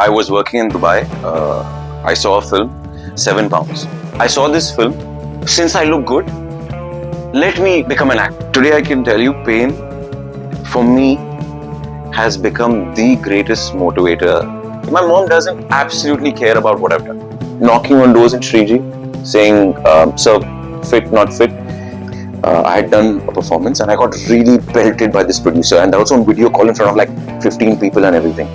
I was working in Dubai. I saw a film, £7. I saw this film. Since I look good, let me become an actor. Today I can tell you, pain for me has become the greatest motivator. My mom doesn't absolutely care about what I've done. Knocking on doors in Sriji, saying, sir, fit, not fit. I had done a performance and I got really belted by this producer, and that was on video call in front of like 15 people and everything.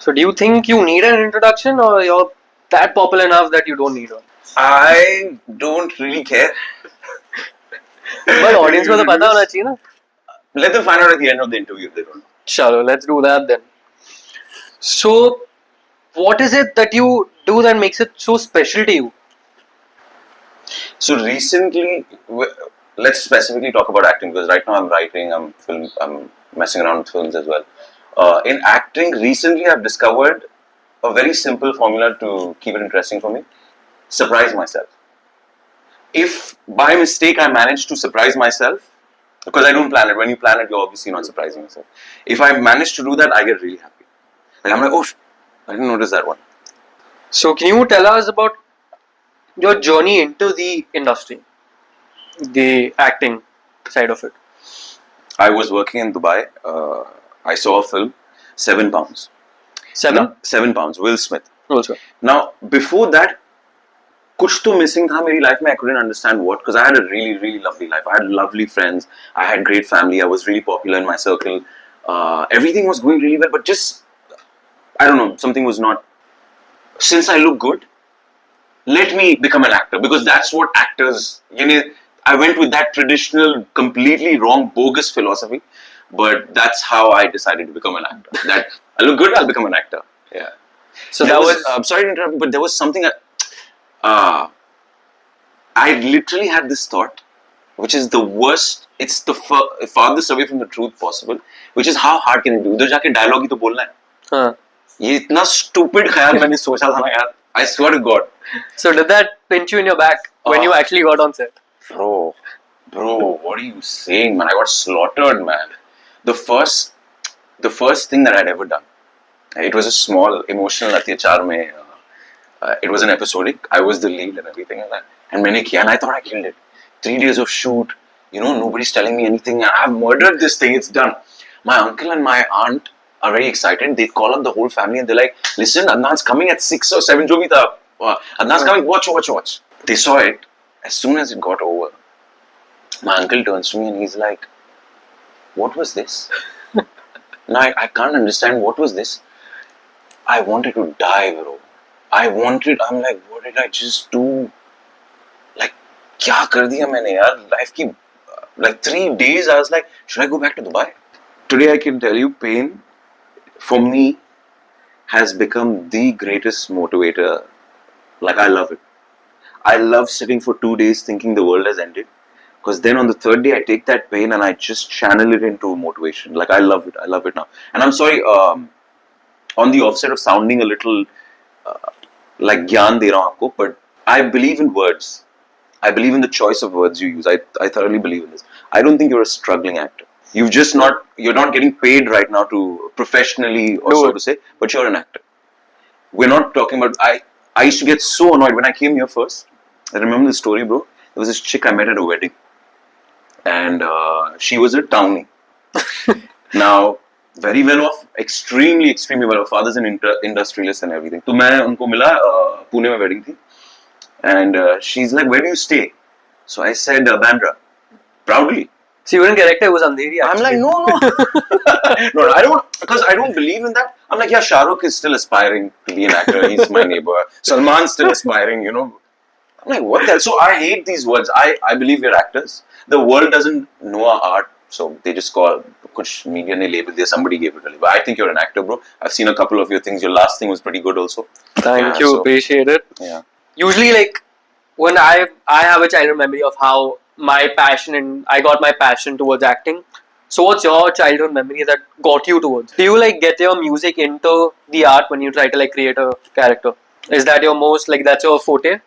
So do you think you need an introduction, or you're that popular enough that you don't need one? I don't really care. But audience को तो पता होना चाहिए ना. Let them find out at the end of the interview if they don't know. Chalo, let's do that then. So, what is it that you do that makes it so special to you? So recently, let's specifically talk about acting, because right now I'm writing, I'm messing around with films as well. In acting, recently I've discovered a very simple formula to keep it interesting for me. Surprise myself. If by mistake I manage to surprise myself, because I don't plan it. When you plan it, you're obviously not surprising yourself. If I manage to do that, I get really happy. Like I'm like, oh, I didn't notice that one. So, can you tell us about your journey into the industry, the acting side of it? I was working in Dubai. I saw a film, £7. £7. Will Smith. Also. Now, before that, कुछ तो missing था मेरी life में. I couldn't understand what, because I had a really, really lovely life. I had lovely friends. I had great family. I was really popular in my circle. Everything was going really well, but just, I don't know, something was not. Since I look good, let me become an actor, because that's what actors, you know, I went with that traditional, completely wrong, bogus philosophy, but that's how I decided to become an actor. That I look good, I'll become an actor. Yeah. So that that was, I'm sorry to interrupt, but there was something. I literally had this thought, which is the worst. It's the farthest away from the truth possible. Which is, how hard can it be? उधर जाके dialogue ही तो बोलना है. हाँ. ये इतना stupid ख्याल मैंने सोचा था ना यार. I swear to God. So did that pinch you in your back when you actually got on set? Bro, what are you saying, man? I got slaughtered, man. The first thing that I'd ever done. It was a small emotional atyachar mein. It was an episodic. I was the lead and everything like that. And मैंने किया, and I thought I killed it. 3 days of shoot. You know, nobody's telling me anything. I've murdered this thing. It's done. My uncle and my aunt are very excited. They call up the whole family and they're like, listen, Adnan's coming at 6 or 7. जो भी था. Adnan's coming. Watch. They saw it. As soon as it got over, my uncle turns to me and he's like, what was this? Now I can't understand. What was this? I wanted to die, bro. I'm like, what did I just do? Like, क्या कर दिया मैंने यार? Life की, like 3 days, I was like, should I go back to Dubai? Today I can tell you, pain, for me, has become the greatest motivator. Like, I love it. I love sitting for 2 days thinking the world has ended. Because then on the third day, I take that pain and I just channel it into motivation. Like, I love it now. And I'm sorry, on the offset of sounding a little like ज्ञान दे रहा हूँ आपको, but I believe in words. I believe in the choice of words you use. I thoroughly believe in this. I don't think you're a struggling actor. You're not getting paid right now to professionally or so to say, but you're an actor. We're not talking about, I used to get so annoyed when I came here first. I remember the story, bro. There was this chick I met at a wedding. And she was a townie. Now, very well off, extremely well off. Father's an industrialist and everything. So मैं उनको मिला, पुणे में wedding थी. And she's like, where do you stay? So I said, Bandra. Proudly. So you wouldn't correct it, it was Andheri. I'm like, no. No, I don't, because I don't believe in that. I'm like, yeah, Shah Rukh is still aspiring to be an actor. He's my neighbor. Salman's still aspiring, you know. I'm like, what the hell? So I hate these words. I believe we're actors. The world doesn't know our art. So they just call, kuch media ne label diya, somebody gave it a label. But I think you're an actor, bro. I've seen a couple of your things. Your last thing was pretty good also. Thank you, appreciate it. Yeah. Usually, like, when I have a childhood memory of how my passion and I got my passion towards acting. So what's your childhood memory that got you towards? Do you like get your music into the art when you try to like create a character? Is that your most, like, that's your forte?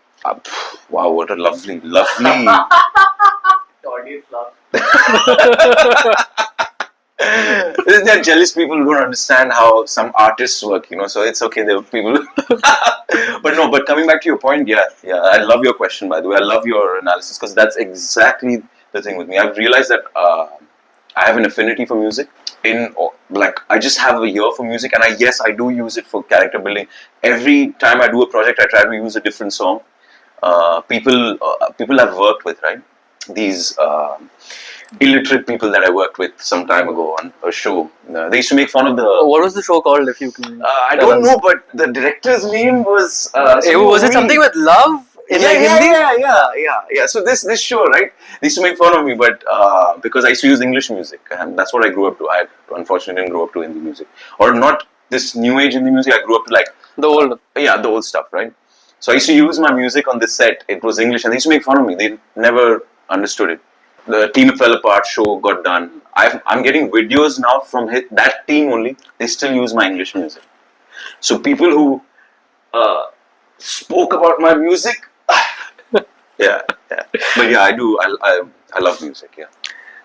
Wow, what a lovely audience laugh. There are jealous people who don't understand how some artists work, so it's okay, there are people. But no, but coming back to your point, yeah, I love your question, by the way. I love your analysis because that's exactly the thing with me. I've realized that I have an affinity for music. I just have a ear for music, and yes, I do use it for character building. Every time I do a project, I try to use a different song. People I've worked with, right? These illiterate people that I worked with some time ago on a show. They used to make fun of the. What was the show called? If you can. I don't know, but the director's name was. Was it something with love? Yeah. So this show, right? They used to make fun of me, but because I used to use English music, and that's what I grew up to. I unfortunately didn't grow up to Hindi music, or not this new age Hindi music. I grew up to like the old. The old stuff, right? So I used to use my music on this set. It was English, and they used to make fun of me. They never understood it. The team fell apart. Show got done. I'm getting videos now from that team only. They still use my English music. So people who spoke about my music. Yeah. But yeah, I do. I love music. Yeah.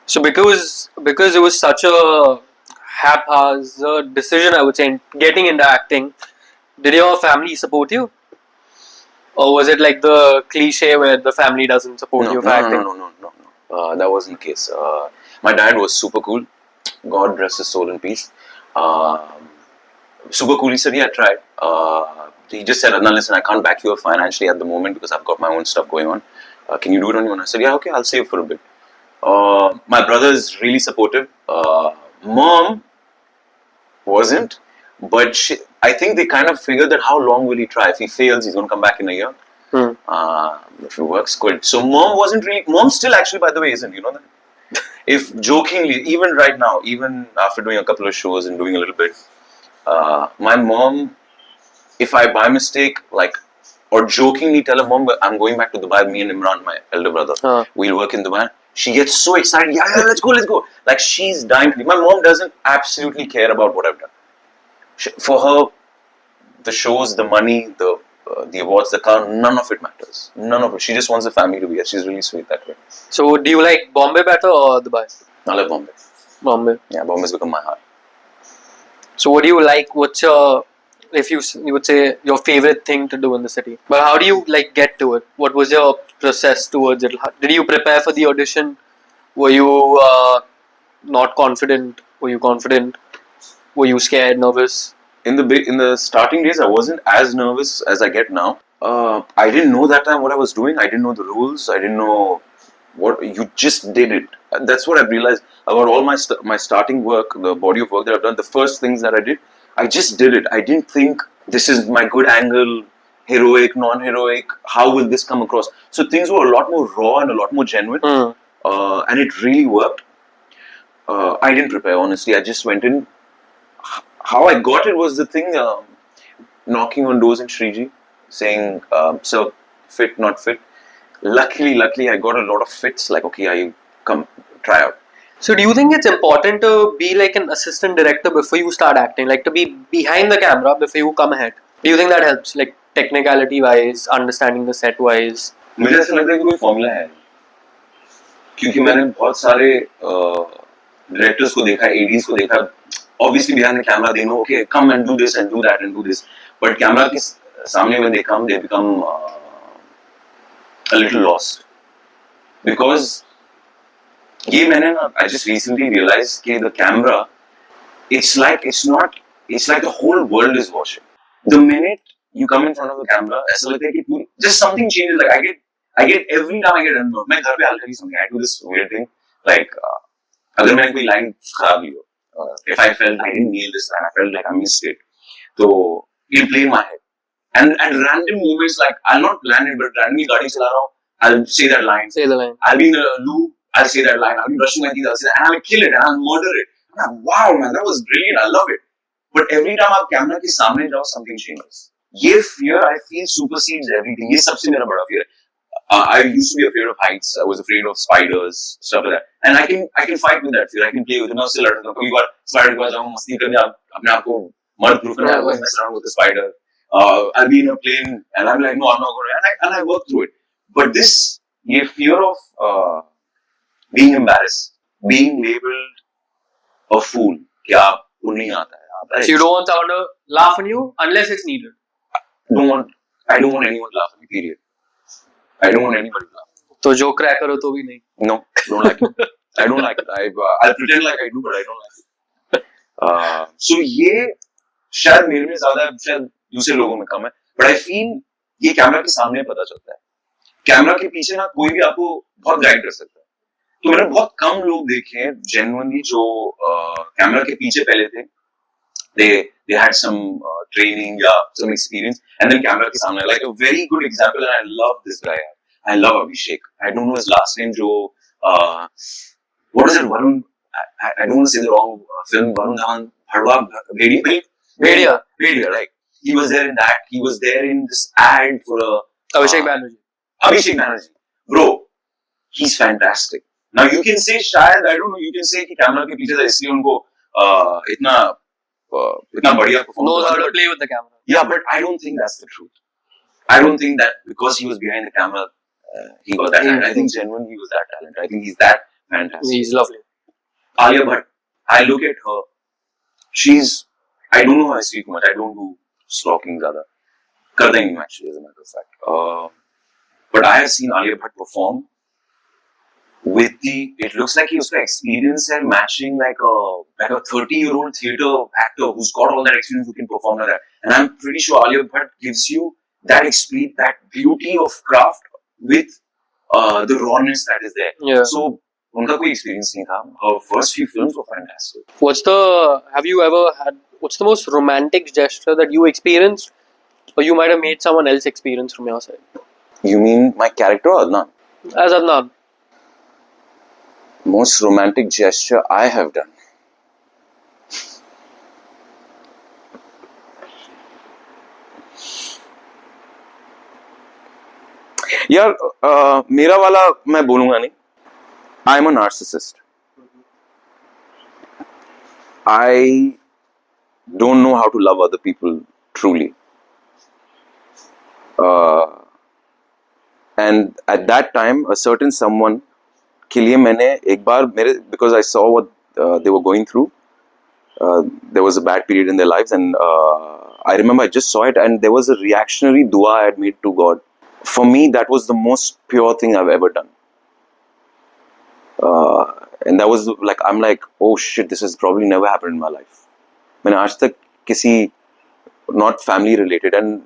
So because it was such a haphazard decision, I would say, in getting into acting, did your family support you? Or was it like the cliche where the family doesn't support you for acting? No. That wasn't the case. My dad was super cool. God rest his soul in peace. Super cool. He said, yeah, try. He just said, Adnan, listen, I can't back you up financially at the moment because I've got my own stuff going on. Can you do it on your own? I said, yeah, okay, I'll save for a bit. My brother is really supportive. Mom wasn't. But I think they kind of figured that how long will he try? If he fails, he's going to come back in a year. If it works, good. So mom still actually, by the way, isn't, you know that? If jokingly, even right now, even after doing a couple of shows and doing a little bit, my mom, if I by mistake, or jokingly tell her, Mom, I'm going back to Dubai, me and Imran, my elder brother, we'll work in Dubai. She gets so excited, yeah, let's go. Like she's dying to be. My mom doesn't absolutely care about what I've done. For her, the shows, the money, the awards, the car, none of it matters. None of it. She just wants the family to be here. She's really sweet that way. So, do you like Bombay better or Dubai? I love Bombay. Bombay. Yeah, Bombay's become my heart. So, what do you like? What's your, if you would say, your favorite thing to do in the city? But how do you get to it? What was your process towards it? Did you prepare for the audition? Were you not confident? Were you confident? Were you scared, nervous? In the starting days, I wasn't as nervous as I get now. I didn't know that time what I was doing. I didn't know the rules. I didn't know what you just did it. That's what I've realized about all my starting work, the body of work that I've done. The first things that I did, I just did it. I didn't think this is my good angle, heroic, non-heroic. How will this come across? So things were a lot more raw and a lot more genuine, and it really worked. I didn't prepare, honestly. I just went in. How I got it was the thing, knocking on doors in Sriji, saying, "Sir, fit, not fit." Luckily, I got a lot of fits. Like, okay, I come try out. So, do you think it's important to be like an assistant director before you start acting, like to be behind the camera before you come ahead? Do you think that helps, like technicality wise, understanding the set wise? मुझे ऐसा लगता है कि कोई formula है, क्योंकि मैंने बहुत सारे डायरेक्टर्स को देखा, एडीज को देखा. Obviously behind the camera they know, okay, come and do this and do that and do this, but camera ke samne when they come, they become a little lost, because I just recently realized that the camera, it's like the whole world is watching. The minute you come in front of the camera, just something changes. Like I get every time I get unnerved. मैं घर पे हाल करी something. I do this weird thing. Like अगर मैंने कोई line खराब ली हो, if I felt I didn't nail this line, I felt like I missed it, so it'll play in my head. And random moments, like I'll not plan it, but randomly गाड़ी चला रहा हूँ, I'll say that line. Say the line. I'll be in a loop. I'll say that line. I'll be brushing my teeth. I'll say that, and I'll kill it and I'll murder it. I'm like, wow, man, that was brilliant. I love it. But every time आप camera के सामने जाओ, something changes. ये fear I feel supersedes everything. ये सबसे मेरा बड़ा fear है. I used to be afraid of heights. I was afraid of spiders, stuff like that. And I can fight with that fear. I can play with it. Now still लड़ता हूँ. कभी बार spider के पास जाऊँ, मस्ती करने, अपने आप को मर्द proof करना, I mess around with the spider. I'll be in a plane and I'm like, no, I'm not going to. And I work through it. But this, ये fear of being embarrassed, being labeled a fool. कि आपको नहीं आता है. So you don't want someone to laugh on you unless it's needed. I don't want anyone to laugh at me, period. I don't want anybody to laugh. तो जो crack करो तो भी नहीं. No, don't like it. I don't like it. I'll pretend like I do, but I don't like it. So ये शायद मेरे में ज्यादा है, शायद दूसरे लोगों में कम है. But I feel ये कैमरा के सामने पता चलता है. कैमरा के पीछे ना कोई भी आपको बहुत गाइड कर सकता है. तो मैंने बहुत कम लोग देखे हैं जेन्युइनली जो कैमरा के पीछे पहले थे. They had some training, some experience, and then camera ke samne. Like a very good example, and I love this guy. I love Abhishek. I don't know his last name. What is it? Varun. I don't want to say the wrong film. Varun Dhawan. Bhedia. Right. He was there in that. He was there in this ad for Abhishek Banerjee. Bro, he's fantastic. Now you can say shayad, I don't know. You can say कि camera के पीछे था इसलिए उनको इतना बढ़िया perform knows how to play with the camera. Yeah, but I don't think that's the truth. I don't think that because he was behind the camera, he got that talent. I think genuinely he was that talent. I think he's that fantastic. He's lovely. Alia Bhatt, I look at her. I don't know how I speak much. I don't do stalking ज़्यादा. करता ही नहीं actually, as a matter of fact. But I have seen Alia Bhatt perform with it looks like his experience and matching like a 30-year-old theater actor who's got all that experience who can perform like that. And I'm pretty sure Alia Bhatt gives you that experience, that beauty of craft with the rawness that is there. Yeah. So उनका कोई experience नहीं था. Her first few films were fantastic. What's the most romantic gesture that you experienced, or you might have made someone else experience from your side? You mean my character or Adnan? As Adnan. Most romantic gesture I have done. यार मेरा वाला मैं बोलूंगा नहीं. I am a narcissist. I don't know how to love other people truly. And at that time, a certain someone के लिए मैंने एक बार मेरे because I saw what they were going through. There was a bad period in their lives, and I remember I just saw it, and there was a reactionary dua I had made to God. For me, that was the most pure thing I've ever done. And that was like, I'm like, oh shit, this has probably never happened in my life. मैंने आज तक किसी not family related and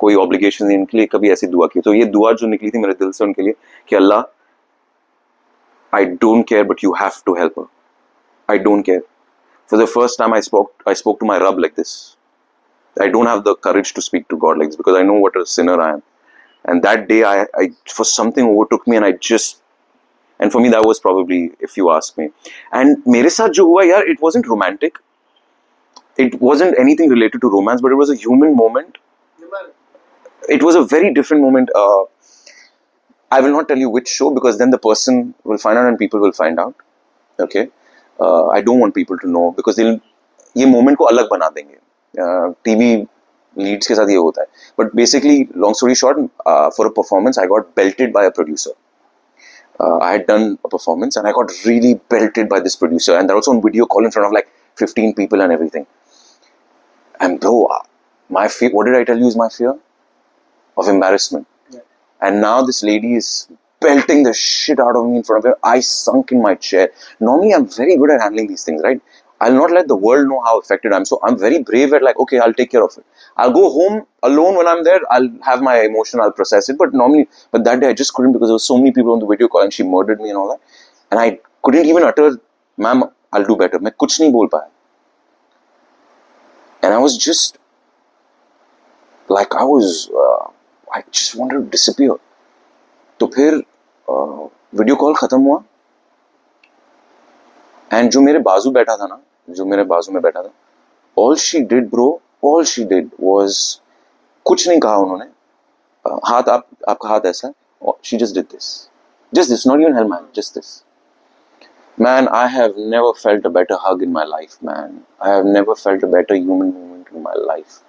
कोई obligation नहीं इनके लिए कभी ऐसी दुआ की. तो ये दुआ जो निकली थी मेरे दिल से उनके लिए कि अल्लाह, I don't care, but you have to help her. I don't care. For the first time I spoke to my Rabb like this. I don't have the courage to speak to God like this because I know what a sinner I am. And that day I for something overtook me, and for me that was probably, if you ask me. And मेरे साथ जो हुआ यार, it wasn't romantic. It wasn't anything related to romance, but it was a human moment. It was a very different moment. I will not tell you which show because then the person will find out and people will find out. Okay, I don't want people to know because ये moment को अलग बना देंगे. TV leads के साथ ये होता है. But basically, long story short, for a performance, I got belted by a producer. I had done a performance and I got really belted by this producer, and they're also on video call in front of like 15 people and everything. And bro, my fear, what did I tell you is my fear? Of embarrassment. Yeah. And now this lady is belting the shit out of me in front of her. I sunk in my chair. Normally I'm very good at handling these things, right? I'll not let the world know how affected I am. So I'm very brave at like, okay, I'll take care of it. I'll go home alone when I'm there. I'll have my emotion, I'll process it. But that day I just couldn't because there were so many people on the video call and she murdered me and all that. And I couldn't even utter, ma'am, I'll do better. मैं कुछ नहीं बोल पाया. And I was just like, I just wanted to disappear. तो फिर video call खत्म हुआ and जो मेरे बाजू में बैठा था all she did was कुछ नहीं कहा उन्होंने. हाथ आपका हाथ ऐसा है. She just did this, not even held my hand, just this. Man, I have never felt a better hug in my life, man. I have never felt a better human moment in my life.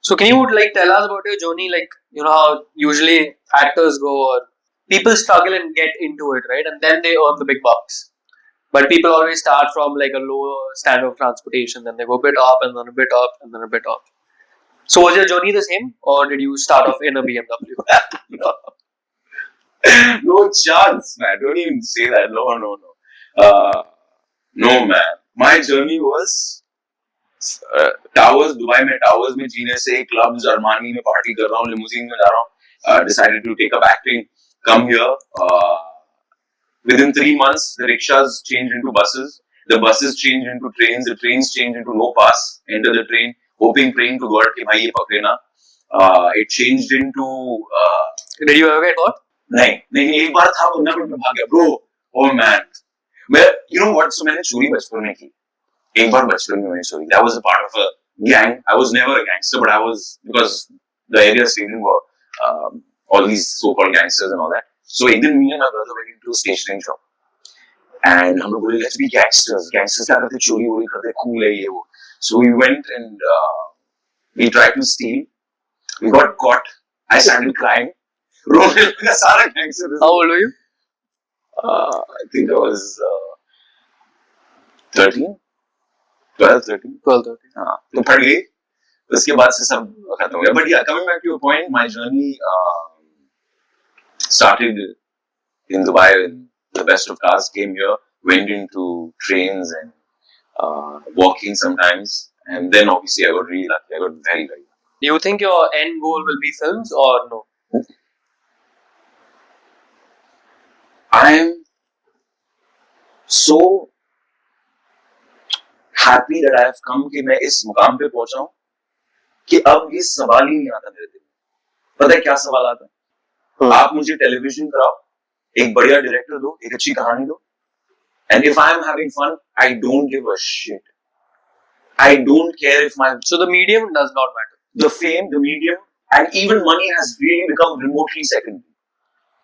So can you like tell us about your journey, like, you know how usually actors go, or people struggle and get into it, right? And then they earn the big bucks. But people always start from like a lower standard of transportation, then they go a bit up and then a bit up and then a bit up. So was your journey the same, or did you start off in a BMW? No chance, man. Don't even say that. No. No, man. My journey was towers Dubai में towers में जीने से clubs Armani में party कर रहा हूँ limousine में जा रहा हूँ decided to take up acting come here within 3 months the rickshaws changed into buses, the buses changed into trains, the trains changed into no pass, enter the train hoping praying to God कि भाई ये पकड़े ना. It changed into Did you ever get caught? नहीं एक बार था बंदा में भाग गया bro. Oh man, मैं you know what, so मैंने चोरी बचपन में की एक बार बचपन में मैंने चोरी. That was a part of a gang. I was never a gangster, but I was, because the area stadium were all these so-called gangsters and all that. So एक दिन me and my brother went into a stationery shop and हम लोग बोले let's be gangsters. Gangsters क्या करते, चोरी वोरी करते, cool है ये वो. So we went and we tried to steal. We got caught. I started crying. रोने लगा सारा gangster. How old were you? I think I was 13. 12-13 हाँ तो फट गई. उसके बाद से सब खत्म हो गया. But yeah, coming back to your point, my journey started in Dubai. The best of cars came here, went into trains and walking sometimes, and then obviously I got really lucky. I got very lucky. Do you think your end goal will be films or no? I am so happy that I have come कि मैं इस मुकाम पे पहुंचा हूं कि अब ये सवाल ही नहीं आता मेरे दिल में. पता है क्या सवाल आता है? आप मुझे टेलीविजन कराओ, एक बढ़िया डायरेक्टर दो, एक अच्छी कहानी दो, and if I am having fun, I don't give a shit. I don't care if my So the medium does not matter. The fame, the medium, and even money has really become remotely secondary.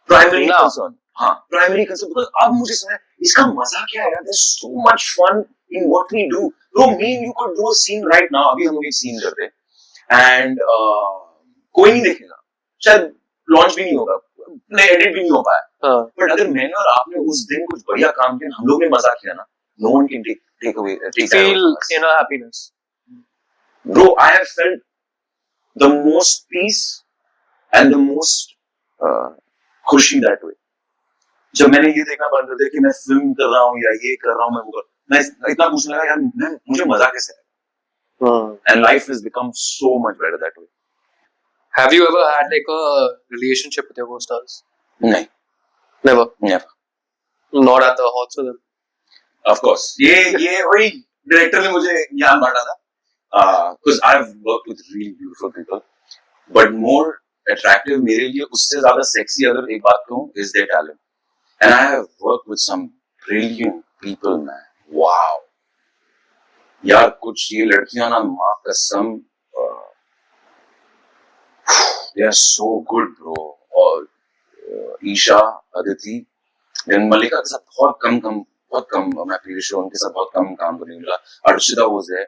Primary concern. हाँ, primary concern, because अब मुझे समझ इसका मजा क्या है यार? There's so much fun in what we do. Bro, me and you could do a scene right now. अभी हम लोग एक scene कर रहे हैं and कोई नहीं देखेगा, शायद launch भी नहीं होगा, नहीं edit भी नहीं हो पाया. But अगर मैंने और आपने उस दिन कुछ बढ़िया काम किया, हम लोग ने मजा किया ना, no one can take away. Feel inner happiness. Bro, I have felt the most peace and the most खुशी that way. जब मैंने ये देखना बंद कर दिया कि मैं फिल्म कर रहा हूँ या ये कर रहा हूँ, मैं इतना पूछने लगा यार मुझे मजा कैसे आएगा. And life has become so much better that way. Have you ever had like a relationship with your co-stars? नहीं. Never. Not at the hot them. Of course. ये वही डायरेक्टर ने मुझे ज्ञान बांटा था. Because I've worked with really beautiful people, but more attractive मेरे लिए उससे ज्यादा sexy अगर एक बात कहूँ is their talent. And I have worked with some brilliant people, man. Wow. यार कुछ ये लड़कियां ना माँ कसम, they are so good, bro. और ईशा, अदिति, then मलिका के साथ बहुत कम मैं प्रीवियस शो उनके साथ बहुत कम काम करने मिला. Arshita was there.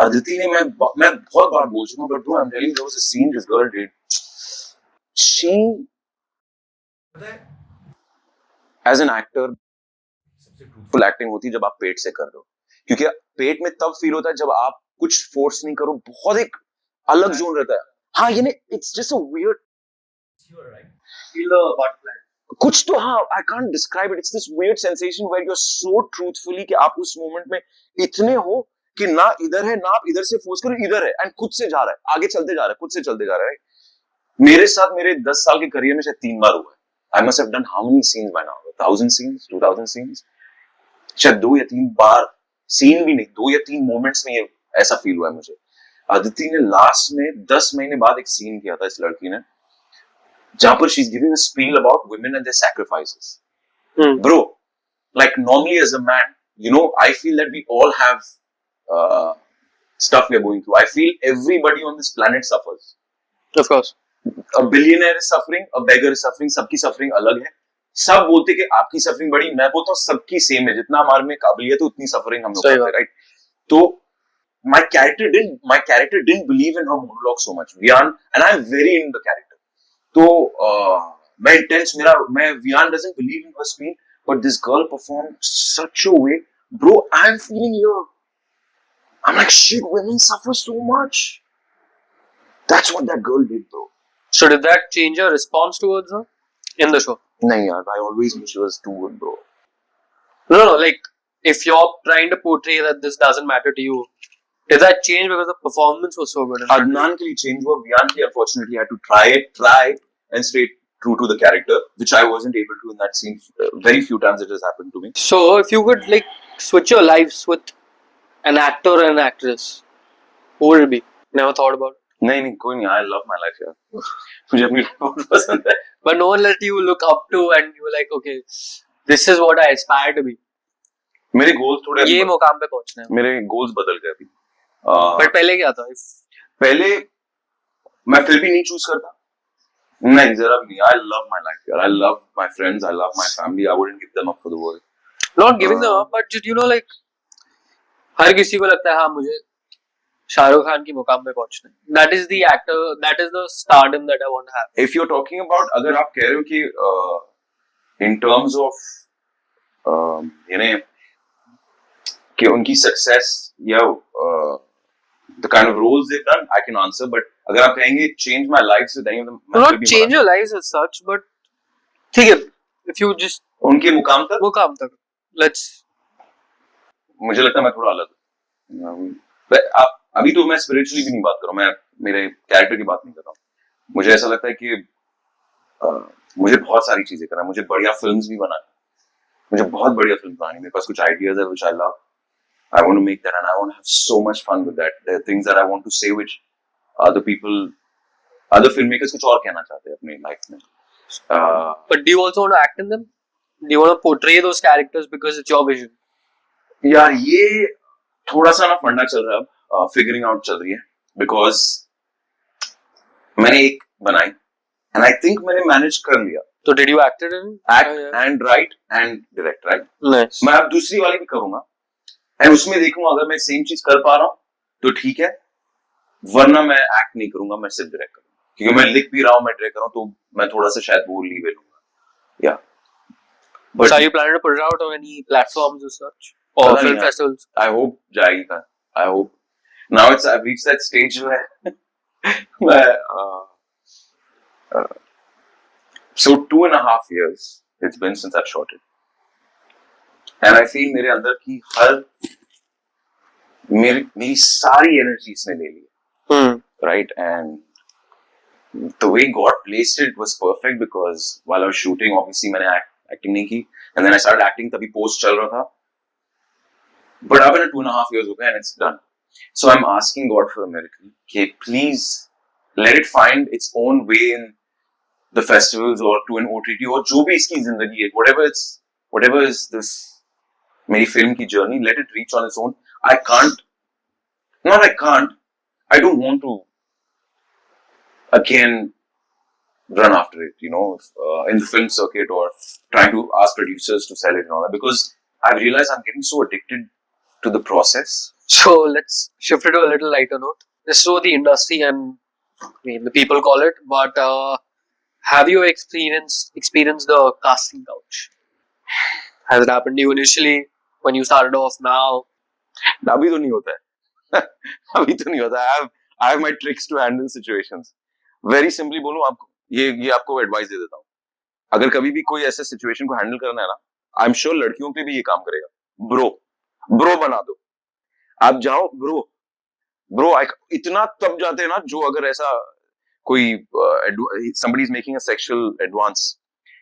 अदिति ने मैं बहुत बार बोल चुका हूँ, but bro, I'm telling you, there was a scene this girl did. She, as an actor, सबसे ट्रूथफुल एक्टिंग होती है जब आप पेट से कर रहे हो, क्योंकि पेट में तब फील होता है जब आप कुछ फोर्स नहीं करो, बहुत एक अलग जोन रहता है. हाँ ये नहीं, it's just a weird, Feel the butterfly. कुछ तो हाँ, I can't describe it. It's this weird sensation where you're so truthfully कि आप उस मोमेंट में इतने हो कि ना इधर है ना आप इधर से फोर्स करो, इधर है एंड खुद से जा रहा है, आगे चलते जा रहा है, खुद से चलते जा रहा है. मेरे साथ मेरे 10 साल के करियर में शायद 3 बार हुआ है. I must have done how many scenes by now? 1,000 scenes, 2,000 scenes. शायद 2 या 3 बार सीन भी नहीं, 2 या 3 मोमेंट्स में ये ऐसा फील हुआ है मुझे. अदिति ने लास्ट में 10 महीने बाद एक सीन किया था इस लड़की ने, जहां पर she's giving a spiel about women and their sacrifices. Bro, like normally as a man, you know, I feel that we all have stuff we are going through. I feel everybody on this planet suffers. Of course. A billionaire is suffering, a beggar is suffering, सबकी suffering अलग है. सब बोलते कि आपकी suffering बड़ी, मैं बोलता हूँ सबकी same है, जितना हमारे में काबिलियत है उतनी suffering हम लोग करते हैं, right? तो my character didn't believe in her monologue so much. And I'm very in the character. तो मैं intense मैं Vian doesn't believe in her screen, but this girl performed such a way, bro. I'm feeling here. I'm like, shit, women suffer so much. That's what that girl did, bro. So did that change your response towards her in the show? No, yaar, I always knew she was too good, bro. No, like if you're trying to portray that this doesn't matter to you, did that change because the performance was so good? Adnan ke liye change hua. Vian ke unfortunately had to try and stay true to the character, which I wasn't able to in that scene. Very few times it has happened to me. So if you could like switch your lives with an actor and an actress, who would it be? Never thought about it. नहीं कोई नहीं. I love my life यार. मुझे अपनी life बहुत पसंद है. But no one let you look up to and you were like, okay, this is what I aspire to be. मेरे goals थोड़े ये मुकाम पे पहुंचना है. मेरे goals बदल गए अभी. But पहले क्या था? पहले मैं फिल्म ही नहीं choose करता. नहीं जरा भी नहीं. I love my life यार. I love my friends. I love my family. I wouldn't give them up for the world. Not giving them up, but you know like हर किसी को लगता है हाँ मुझे शाहरुख खान की मुकाम पे पहुंचना है. That is the actor, that is the stardom that I want to have. If you're talking about अगर आप कह रहे हो कि in terms of you know कि उनकी success या the kind of roles they've done, I can answer. But अगर आप कहेंगे change my lives with any of them, not change your lives as such, but ठीक है, if you just उनके मुकाम तक let's. मुझे लगता है मैं थोड़ा अलग. अभी तो मैं स्पिरिचुअली भी नहीं बात कर रहा हूँ. मैं मेरे कैरेक्टर की बात नहीं कर रहा हूँ. मुझे ऐसा लगता है कि मुझे बहुत सारी चीजें करना है. मुझे बढ़िया फिल्म्स भी बनानी. मुझे बहुत बढ़िया फिल्म बनानी. मेरे पास कुछ आइडियाज है which I love. I want to make that and I want to have so much fun with that. There are things that I want to say which other people, other filmmakers कुछ और कहना चाहते हैं अपनी life में. But do you also want to act in them? Do you want to portray those characters because it's your vision? यार ये थोड़ा सा ना फंडा चल रहा है. फिगरिंग आउट चल रही है बिकॉज मैंने एक बनाई एंड आई थिंक मैंने मैनेज कर लिया. तो did you acted in act and right and direct right. Nice. मैं अब दूसरी वाली भी करूंगा एंड उसमें देखूंगा अगर मैं सेम चीज कर पा रहा हूँ तो ठीक है, वरना मैं एक्ट नहीं करूंगा. मैं सिर्फ डायरेक्ट करूंगा क्योंकि मैं लिख भी रहा हूँ, मैं डायरेक्ट कर रहा हूँ, तो मैं थोड़ा सा शायद वो लीव लूंगा. या But are you planning to put it out on any platforms or such? Or film festivals? I hope जाएगी. I hope. Now I've reached that stage where so 2.5 years it's been since I've shot it, and I feel मेरे अंदर की हर मेरी सारी energy इसने ले ली. Right, and the way God placed it was perfect because while I was shooting obviously मैंने acting नहीं की, and then I started acting तभी post चल रहा था. But अब ना 2.5 years हो गए and it's done. So I'm asking God for a miracle. Okay, please let it find its own way in the festivals or to an OTT or जो भी इसकी जिंदगी है, whatever is this मेरी फिल्म की journey, let it reach on its own. I don't want to again run after it, you know, in the film circuit or trying to ask producers to sell it and all that, because I've realized I'm getting so addicted to the process. So let's shift it to a little lighter note. This is what the industry and the people call it, but have you experienced the casting couch? Has it happened to you initially when you started off? Now? अभी तो नहीं होता है. अभी तो नहीं होता है. I have my tricks to handle situations. Very simply बोलूं आपको, ये आपको एडवाइस दे देता हूँ. अगर कभी भी कोई ऐसे सिचुएशन को हैंडल करना है ना, आई एम श्योर लड़कियों पे भी ये काम करेगा. ब्रो बना दो. आप जाओ ब्रो इतना तब जाते हैं ना जो अगर ऐसा कोई somebody is making a sexual advance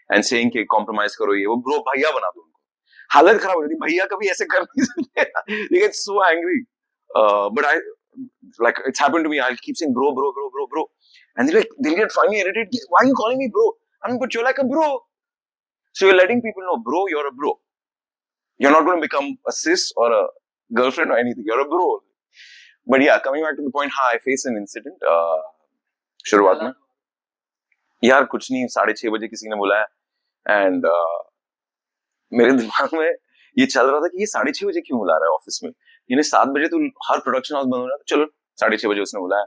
and saying कि compromise करो ये वो, ब्रो भैया बना दो उनको. हालत खराब हो जाती. भैया कभी ऐसे कर नहीं सकते. They get so angry. But it's happened to me. I'll keep saying bro, and they'll get finally irritated. Why are you calling me bro? I mean, but you're like a bro. So you're letting people know, bro, you're a bro. You're not going to become a sis or a girlfriend or anything. You're a bro. But yeah, coming back to the point, I faced an incident. शुरुआत में यार कुछ नहीं, 6:30 बजे किसी ने बुलाया and मेरे दिमाग में ये चल रहा था कि ये 6:30 बजे क्यों बुला रहा है ऑफिस में. यानी 7 बजे तो हर प्रोडक्शन हाउस बंद हो रहा था. चलो 6:30 बजे उसने बुलाया.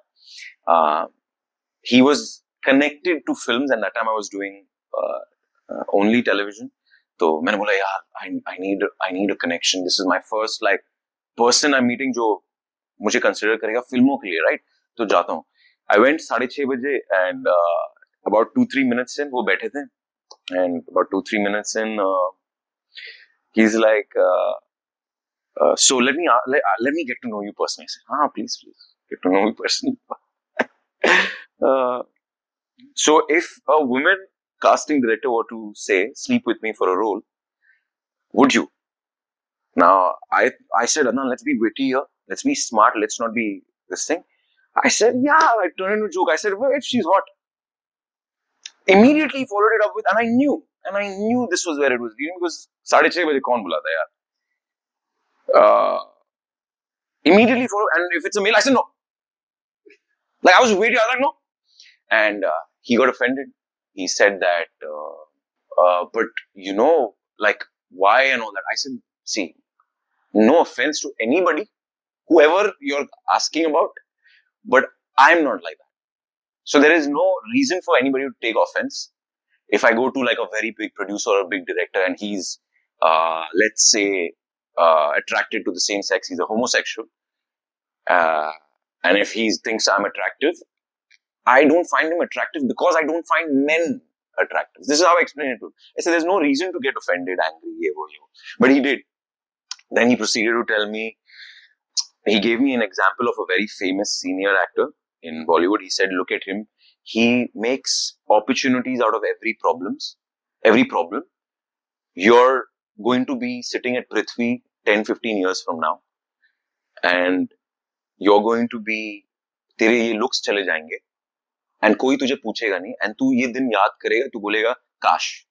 He was connected to films and that time I was doing only television. तो मैंने बोला यार I need a connection. This is my first like person I'm meeting जो मुझे consider करेगा फिल्मों के लिए, right? तो जाता हूँ. I went 6:30 बजे and about 2-3 minutes in वो बैठे थे and about 2-3 minutes in he's like so let me get to know you personally. I said, please get to know me personally. So if a woman casting director were to say sleep with me for a role, would you? Now I said, Adnan, let's be witty here, let's be smart, let's not be this thing. I said, yeah, I turned into a joke. I said, well, if she's hot. Immediately followed it up with, and I knew this was where it was leading because 6:30 baje kaun bulata yaar. Immediately followed, and if it's a male, I said no. Like I was waiting, I was like no, and he got offended. He said that, but you know, like why and all that. I said, see, no offense to anybody, whoever you're asking about, but I'm not like that. So there is no reason for anybody to take offense. If I go to like a very big producer or a big director and he's, let's say, attracted to the same sex, he's a homosexual, and if he thinks I'm attractive, I don't find him attractive because I don't find men attractive. This is how I explain it to him. I said, there's no reason to get offended, angry, but he did. Then he proceeded to tell me, he gave me an example of a very famous senior actor in Bollywood. He said, look at him. He makes opportunities out of every problem. You're going to be sitting at Prithvi 10-15 years from now. And you're going to be, तेरे ये looks चले जाएंगे. And कोई तुझे पूछेगा नहीं. And तू ये दिन याद करेगा, तू बोलेगा, काश.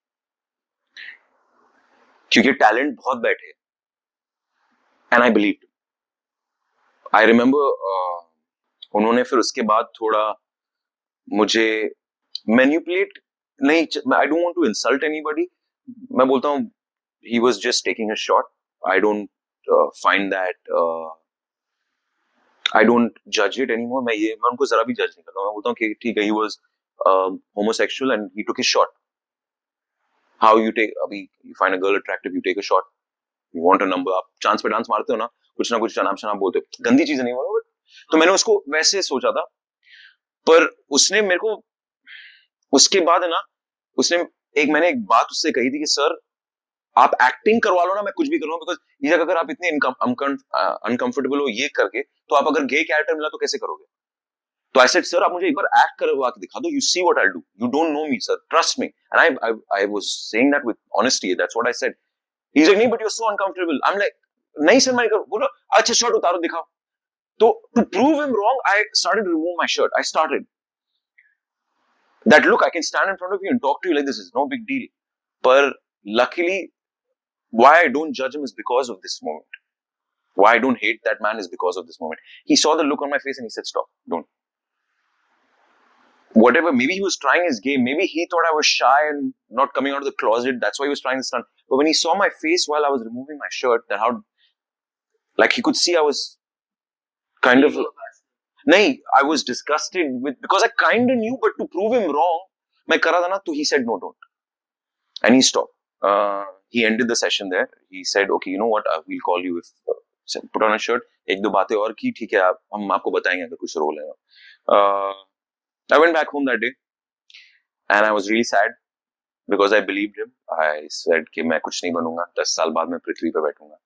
क्योंकि talent बहुत बैठे. And I believed. I remember, उन्होंने फिर उसके बाद थोड़ा मुझे manipulate नहीं, I don't want to insult anybody. मैं बोलता हूँ, he was just taking a shot. I don't find that, I don't judge it anymore. मैं उनको जरा भी judge नहीं करता हूँ. मैं बोलता हूँ कि ठीक है, he was homosexual and he took his shot. How you take, अभी you find a girl attractive, you take a shot. You want a number, आप चांस पे डांस मारते हो ना, कुछ ना कुछ शनाब बोलते हो, गंदी चीजें नहीं बोलो. तो मैंने उसको वैसे सोचा था, पर उसने मेरे को उसके बाद है ना, मैंने एक बात उससे कही थी कि सर आप एक्टिंग करवा लो ना, मैं कुछ भी कर लूँ, बिकॉज ये जगह अगर आप इतने अनकंफर्टेबल हो ये करके, तो आप अगर गे कैरेक्टर मिला तो कैसे करोगे? तो आई सेड सर आप मुझे एक बार एक्ट करवा के दिखा दो, you see what I do, you don't know me sir, trust me. And I was saying that with honesty, that's what I said. He is like नहीं but you are so uncomfortable. I am like नहीं sir मैं बोलो अच्छा shirt उतारो दिखाओ. तो to prove him wrong I started remove my shirt. I started that look, I can stand in front of you and talk to you like this is no big deal. But luckily, why I don't judge him is because of this moment. Why I don't hate that man is because of this moment. He saw the look on my face and he said, stop, don't. Whatever, maybe he was trying his game. Maybe he thought I was shy and not coming out of the closet. That's why he was trying this stunt. But when he saw my face while I was removing my shirt, that how, like he could see I was kind of... नहीं, I was disgusted with, because I kind of knew, but to prove him wrong, मैं करा था ना, तो he said no, don't, and he stopped. He ended the session there. He said, okay, you know what, we'll call you if put on a shirt. एक दो बातें और की, ठीक है, हम आपको बताएंगे अगर कुछ रोल है. I went back home that day, and I was really sad because I believed him. I said कि मैं कुछ नहीं बनूंगा, 10 साल बाद मैं पृथ्वी पे बैठूंगा,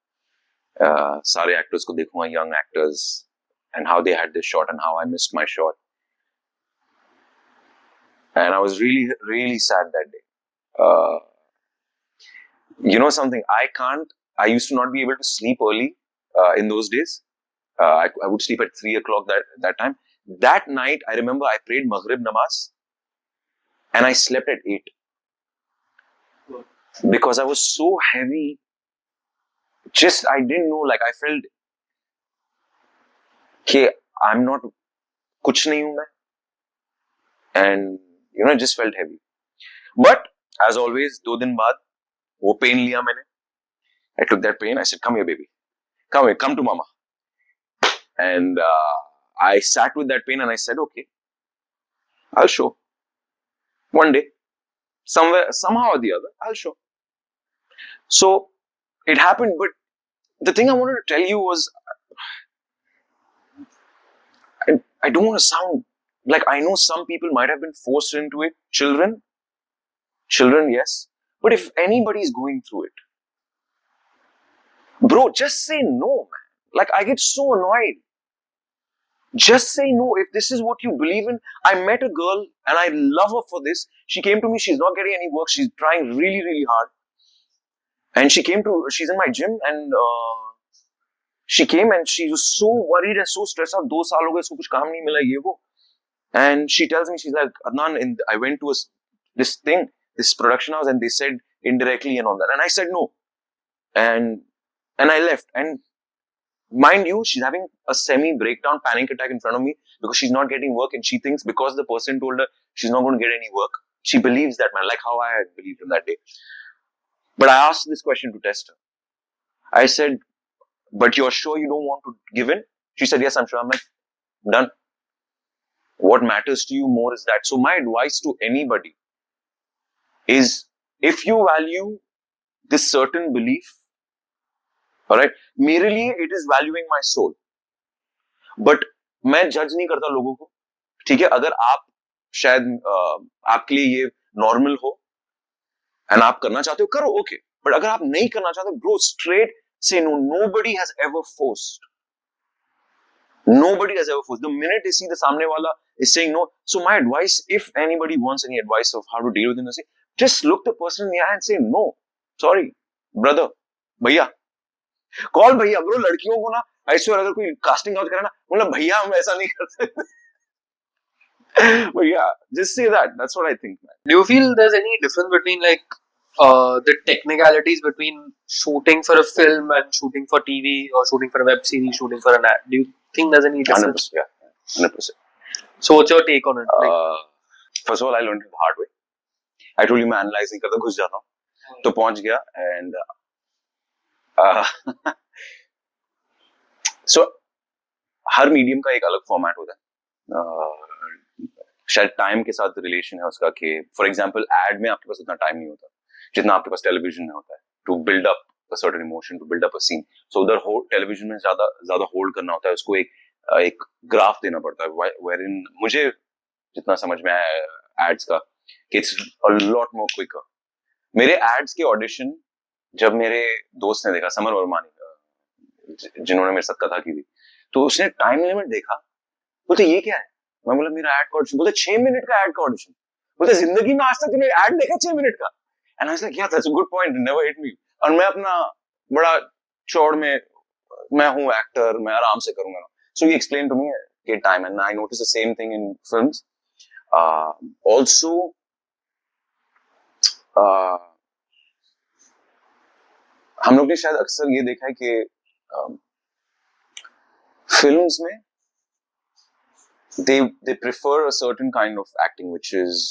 सारे एक्टर्स को देखूंगा, young actors, and how they had this shot and how I missed my shot. And I was really, really sad that day. You know something, I used to not be able to sleep early in those days. I would sleep at 3 o'clock that time. That night, I remember I prayed Maghrib Namaz and I slept at 8. Because I was so heavy. I didn't know, like I felt कि I'm not, कुछ नहीं हूं मैं, and you know, it just felt heavy. But as always, 2 दिन बाद वो pen लिया मैंने. I took that pain. I said, come here, baby, come here, come to mama. And I sat with that pain and I said, okay, I'll show one day. somewhere, somehow or the other, I'll show. So it happened, but the thing I wanted to tell you was, I don't want to sound like, I know some people might have been forced into it. Children, yes. But if anybody is going through it, bro, just say no, man. Like, I get so annoyed. Just say no if this is what you believe in. I met a girl and I love her for this. She came to me, she's not getting any work, she's trying really, really hard. And she's in my gym, and she came and she was so worried and so stressed out. 2 साल हो गए, इसको कुछ काम नहीं मिला, ये वो. And she tells me, she's like, Adnan, I went to this production house, and they said indirectly and all that. And I said no. And I left. And mind you, she's having a semi-breakdown panic attack in front of me because she's not getting work, and she thinks because the person told her she's not going to get any work, she believes that, man, like how I had believed him that day. But I asked this question to test her. I said, but you're sure you don't want to give in? She said, yes, I'm sure. I'm like, done. What matters to you more is that. So my advice to anybody is, if you value this certain belief, all right, मेरे लिए it is valuing my soul. But मैं judge नहीं करता लोगों को, ठीक है? अगर आप शायद आपके लिए ये normal हो and आप करना चाहते हो, करो, okay. But अगर आप नहीं करना चाहते, bro, straight say no. Nobody has ever forced. Nobody has ever forced. The minute they see the सामने वाला is saying no. So my advice, if anybody wants any advice of how to deal with it, just look the person in the eye and say no. Sorry, brother, भैया. Call भैया, bro. लड़कियों को ना ऐसे अगर कोई casting out करे ना, मतलब भैया हम ऐसा नहीं कर सकते. But yeah, just say that. That's what I think, man. Do you feel there's any difference between like the technicalities between shooting for a film and shooting for TV, or shooting for a web series, shooting for an ad? Do you think there's any difference? 100%, yeah, 100%. So what's your take on it? First of all, I learned it the hard way. I told you मैं analyze नहीं करता, घुस जाता हूँ. तो पहुंच गया, and so her medium का एक अलग फॉर्मेट होता है. शायद टाइम के साथ रिलेशन है उसका, कि फॉर एग्जांपल एड में आपके पास उतना टाइम नहीं होता जितना आपके पास टेलीविजन में होता है, to build up a certain emotion, to build up a scene. So उधर टेलीविजन में ज्यादा होल्ड करना होता है, उसको एक ग्राफ देना पड़ता है, वेयरइन मुझे जितना समझ में आया एड्स का, it's a lot more quicker. मेरे एड्स के ऑडिशन जब मेरे दोस्त ने देखा, समर वर्मा ने, जिन्होंने मेरे साथ कथा की थी, तो उसने टाइम लिमिट देखा, बोलते ये क्या है? मैं बोला मेरा एड का ऑडिशन. बोलते 6 मिनट का एड का ऑडिशन. बोलते जिंदगी में आज तक तूने एड देखा 6 मिनट का? एंड आई वाज लाइक, या that's a good point, never hit me. और मैं अपना बड़ा चौड़ में, मैं हूं एक्टर, मैं आराम से करूंगा. सो ही एक्सप्लेन टू मी के time, and I notice the same thing in films. Also हम लोग ने शायद अक्सर ये देखा है कि फिल्म्स में they prefer a certain kind of acting which is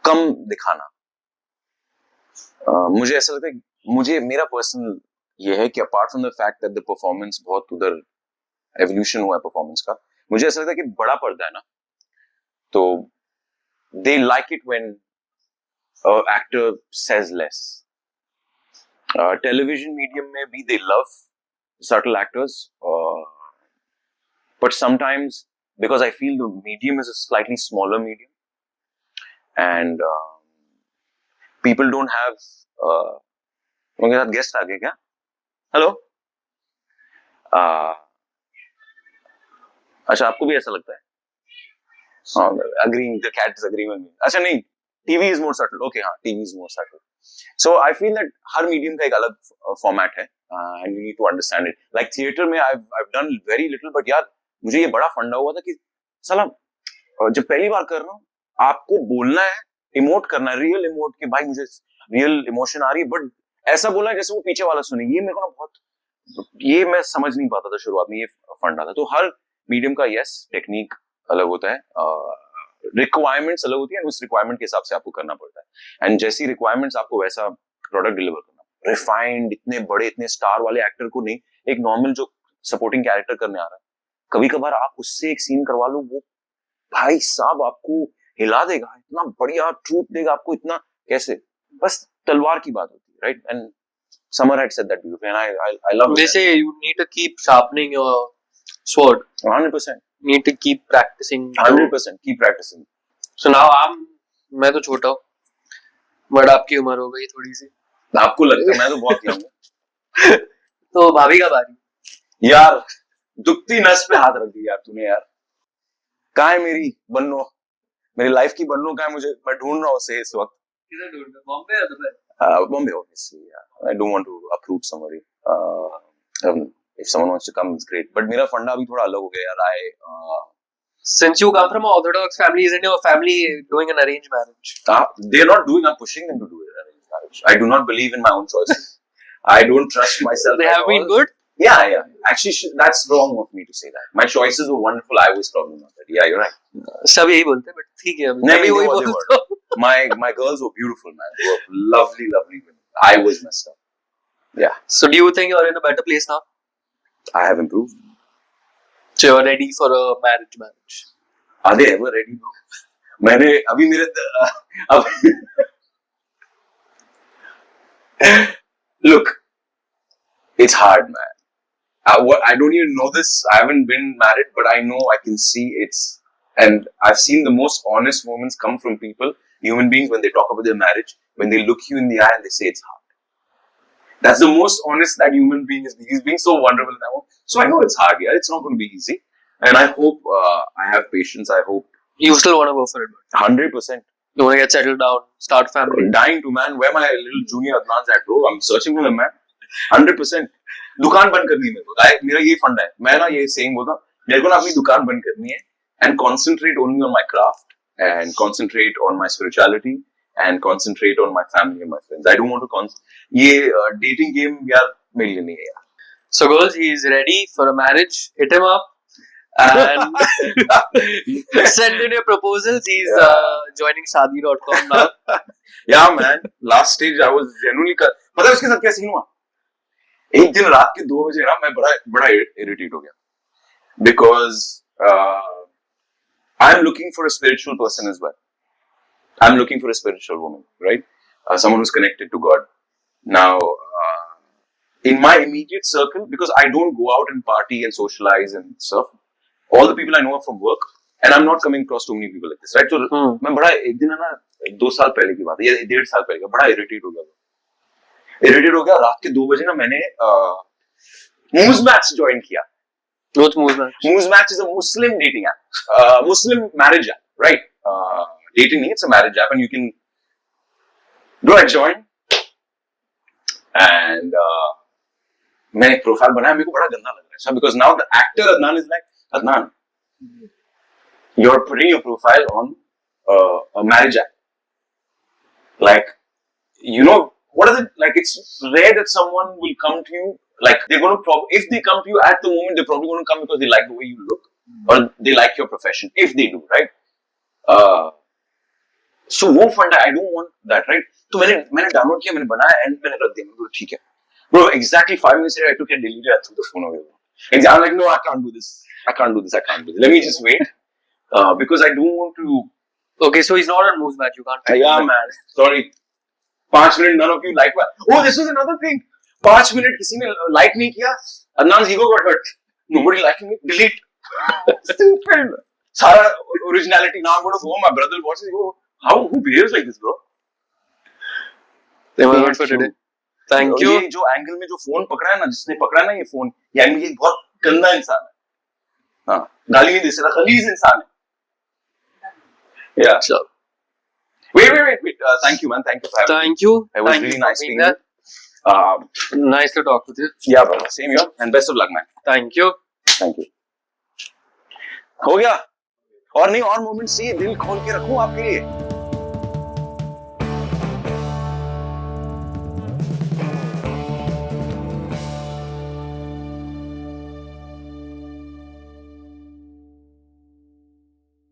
कम दिखाना. मुझे ऐसा लगता है, मेरा पर्सनल ये है कि apart from the fact that the performance बहुत उधर एवोल्यूशन हुआ है परफॉर्मेंस का, मुझे ऐसा लगता है कि बड़ा पर्दा है ना, तो they like it when an actor says less. Television medium में भी they love subtle actors, but sometimes, because I feel the medium is a slightly smaller medium, and people don't have उनके साथ गेस्ट आ गए क्या? Hello. अच्छा, आपको भी ऐसा लगता है? हाँ, agreeing, the cat is agreeing with me. अच्छा नहीं, TV is more subtle. Okay, हाँ, TV is more subtle. So I feel that her medium का एक अलग format है, and you need to understand it. Like theater में I've done very little, but यार मुझे ये बड़ा फंडा हुआ था कि साला जब पहली बार कर रहा हूँ, आपको बोलना है, इमोट करना है, रियल इमोट, कि भाई मुझे रियल इमोशन आ रही है, बट ऐसा बोलना है जैसे वो पीछे वाला सुने. ये मेरे को ना बहुत, ये मैं समझ नहीं पाता था शुरुआत में, ये फंडा था. तो हर मीडियम का यस टेक्निक अलग होता है, रिक्वायरमेंट्स अलग होती है, उस रिक्वायरमेंट के हिसाब से आपको करना पड़ता है. एंड जैसी रिक्वायरमेंट्स आपको वैसा प्रोडक्ट डिलीवर करना. रिफाइंड, इतने बड़े, इतने स्टार वाले एक्टर को नहीं, एक नॉर्मल जो सपोर्टिंग कैरेक्टर करने आ रहा है, कभी कभार आप उससे एक सीन करवा लो, वो भाई साहब आपको हिला देगा, इतना बढ़िया ट्रूथ देगा आपको, इतना कैसे, बस तलवार की बात होती है, right? And Summer had said that beautifully, and I love They it. say you need to keep sharpening your sword. 100%. Need to keep practicing. 100%. Keep practicing. So now मैं तो छोटा हूँ, बट आपकी उम्र हो गई थोड़ी सी. आपको लगता है मैं तो बहुत यंग हूँ. तो भाभी का बारी. यार दुखती नस पे हाथ रख दिया यार तूने यार. कहाँ है मेरी बन्नो, मेरी लाइफ की बन्नो कहाँ है? मुझे मैं ढूंढ रहा हूँ उसे इस वक्त. किधर ढूंढ रहे? बॉम्बे या Dubai? Bombay, obviously. Yeah. I don't want to uproot somebody. If someone wants to come, it's great. But मेरा फंडा अभी थोड़ा अलग हो गया यार. Since you come from an Orthodox family, isn't your family doing an arranged marriage? They're not doing. I'm pushing them to do an arranged marriage. I do not believe in my own choices. I don't trust myself. They have been good? Yeah. Actually, that's wrong of me to say that. My choices were wonderful. I was probably not that. Yeah, you're right. सब यही बोलते हैं, but ठीक है. नहीं, वही बोलते हैं. My girls were beautiful, man. They were lovely women. I was messed up. Yeah. So do you think you're in a better place now? I have improved. So you're ready for a marriage? Are they ever ready, bro? मैंने अभी मेरे look, it's hard, man. I don't even know this. I haven't been married, but I know, I can see it's, and I've seen the most honest moments come from people, human beings, when they talk about their marriage, when they look you in the eye and they say it's hard. That's the most honest that human being is. He's being so wonderful in that moment. So I know it's hard, yeah. It's not going to be easy. And I hope I have patience. I hope. You still want to go for it? 100%. You want to get settled down, start family? I'm dying to, man. Where my little junior Adnans at, bro? I'm searching for them, man. 100%. दुकान बंद करनी है मेरे को. मेरा ये फंडा है. मैं ना ये saying बोलता हूँ, मेरे को ना अपनी दुकान बंद करनी है and concentrate only on my craft and concentrate on my spirituality and concentrate on my family and my friends. I don't want to ये dating game यार मेरे लिए नहीं है यार. So girls, he's ready for a marriage. Hit him up and send in your proposals. He's joining Shaadi.com now. Yeah, man. Last stage I was genuinely पता है उसके साथ क्या सीन हुआ? एक दिन रात के 2 बजे ना मैं बड़ा irritate हो गया because I'm looking for a spiritual person as well. I'm looking for a spiritual woman, right? Someone who's connected to God. Now, in my immediate circle, because I don't go out and party and socialize and stuff, all the people I know are from work, and I'm not coming across too many people like this, right? So, मैं बड़ा एक दिन है ना 2 साल पहले की बात है या 1.5 साल पहले का बड़ा irritate हो गया. रात के 2 बजे ना मैंने Moose Match join किया. What's Moose Match? Moose Match is a Muslim dating app, Muslim marriage app, right? Dating it's a marriage app, and you can do I join and मैंने एक प्रोफाइल बनाया. मेरे को बड़ा गंदा लग रहा है because now the actor Adnan is like, Adnan, you're putting your profile on a marriage app. Like, you know, what is it? Like, it's rare that someone will come to you. Like, they're going to if they come to you at the moment, they're probably going to come because they like the way you look or they like your profession. If they do, right? So वो फंडा, I don't want that, right? तो मैंने download किया, मैंने बनाया and मैंने रख दिया. मैंने बोला ठीक है. Bro, exactly 5 minutes later, I took it, deleted, I threw the phone away. And I'm like, no, I can't do this. Let me just wait. Because I don't want to. Okay, so he's not on Moose Match. You can't. Yeah, man. Sorry. 5 minutes, none of you like that. Oh, this was another thing. 5 minutes, किसी ने like नहीं किया. Adnan's ego got hurt. Nobody liking me. Delete. Stupid. सारा originality. Now I'm going to go. My brother watches. Go. Who behaves like this, bro? They were for today. Thank you. ये जो angle में जो phone पकड़ा है ना, जिसने पकड़ा ना ये फोन, यानी ये बहुत गंदा इंसान है. हाँ, गाली नहीं दे सकता, खलीज इंसान है. Yeah. Sure. Wait. Thank you, man. Thank you for having me. Thank you. It was really nice being here. Nice to talk with you. Yeah, brother. Same here. And best of luck, man. Thank you. Thank you. हो गया. और नहीं और moments चाहिए, दिल खोल के रखूं आपके लिए.